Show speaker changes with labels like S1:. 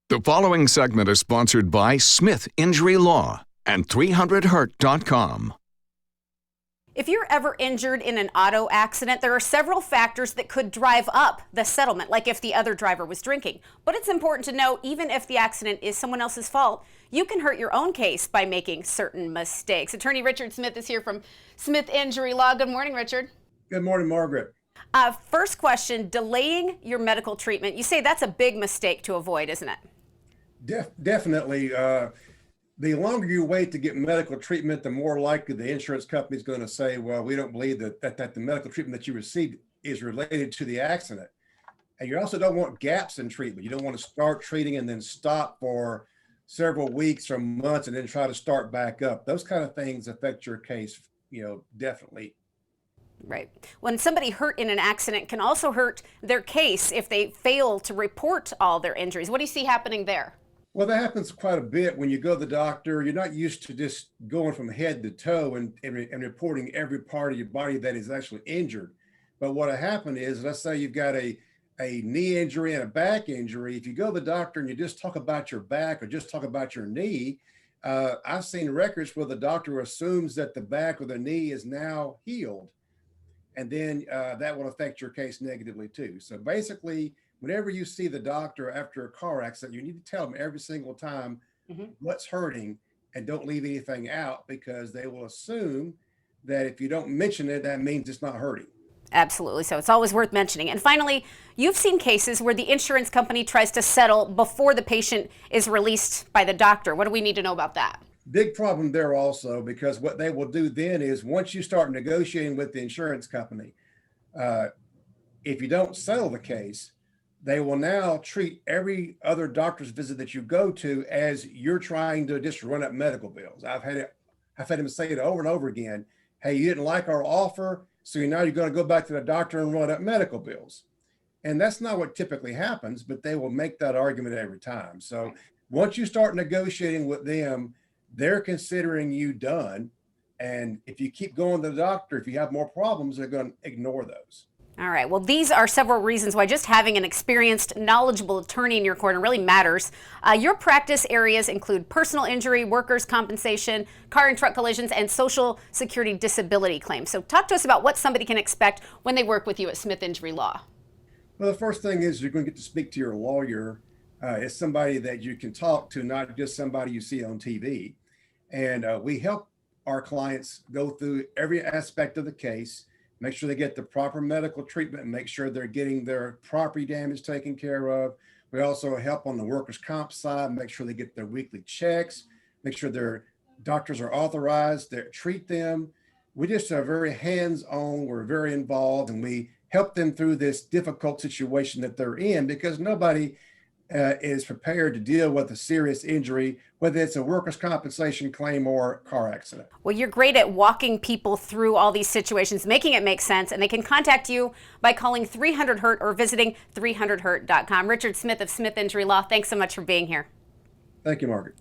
S1: The following segment is sponsored by Smith Injury Law and 300hurt.com.
S2: If you're ever injured in an auto accident, there are several factors that could drive up the settlement, like if the other driver was drinking. But it's important to know, even if the accident is someone else's fault, you can hurt your own case by making certain mistakes. Attorney Richard Smith is here from Smith Injury Law. Good morning, Richard.
S3: Good morning, Margaret.
S2: First question, delaying your medical treatment. You say that's a big mistake to avoid, isn't it?
S3: Definitely. The longer you wait to get medical treatment, the more likely the insurance company is going to say, well, we don't believe that the medical treatment that you received is related to the accident. And you also don't want gaps in treatment. You don't want to start treating and then stop for several weeks or months and then try to start back up. Those kind of things affect your case, definitely.
S2: Right. When somebody hurt in an accident can also hurt their case if they fail to report all their injuries. What do you see happening there?
S3: Well, that happens quite a bit when you go to the doctor. You're not used to just going from head to toe and reporting every part of your body that is actually injured. But what happened is, let's say you've got a knee injury and a back injury. If you go to the doctor and you just talk about your back or just talk about your knee, I've seen records where the doctor assumes that the back or the knee is now healed. And then that will affect your case negatively too. So basically, whenever you see the doctor after a car accident, you need to tell them every single time what's hurting and don't leave anything out, because they will assume that if you don't mention it, that means it's not hurting.
S2: Absolutely. So it's always worth mentioning. And finally, you've seen cases where the insurance company tries to settle before the patient is released by the doctor. What do we need to know about that?
S3: Big problem there also, because what they will do then is, once you start negotiating with the insurance company, if you don't settle the case, they will now treat every other doctor's visit that you go to as you're trying to just run up medical bills. I've had them say it over and over again. Hey, you didn't like our offer, so now you're going to go back to the doctor and run up medical bills. And that's not what typically happens, but they will make that argument every time. So once you start negotiating with them, they're considering you done. And if you keep going to the doctor, if you have more problems, they're going to ignore those.
S2: All right. Well, these are several reasons why just having an experienced, knowledgeable attorney in your corner really matters. Your practice areas include personal injury, workers' compensation, car and truck collisions, and Social Security disability claims. So talk to us about what somebody can expect when they work with you at Smith Injury Law.
S3: Well, the first thing is you're going to get to speak to your lawyer. It's somebody that you can talk to, not just somebody you see on TV. And we help our clients go through every aspect of the case, make sure they get the proper medical treatment, and make sure they're getting their property damage taken care of. We also help on the workers' comp side, make sure they get their weekly checks, make sure their doctors are authorized to treat them. We just are very hands-on, we're very involved, and we help them through this difficult situation that they're in, because nobody is prepared to deal with a serious injury, whether it's a workers' compensation claim or car accident.
S2: Well, you're great at walking people through all these situations, making it make sense, and they can contact you by calling 300hurt or visiting 300hurt.com. Richard Smith of Smith Injury Law, thanks so much for being here.
S3: Thank you, Margaret.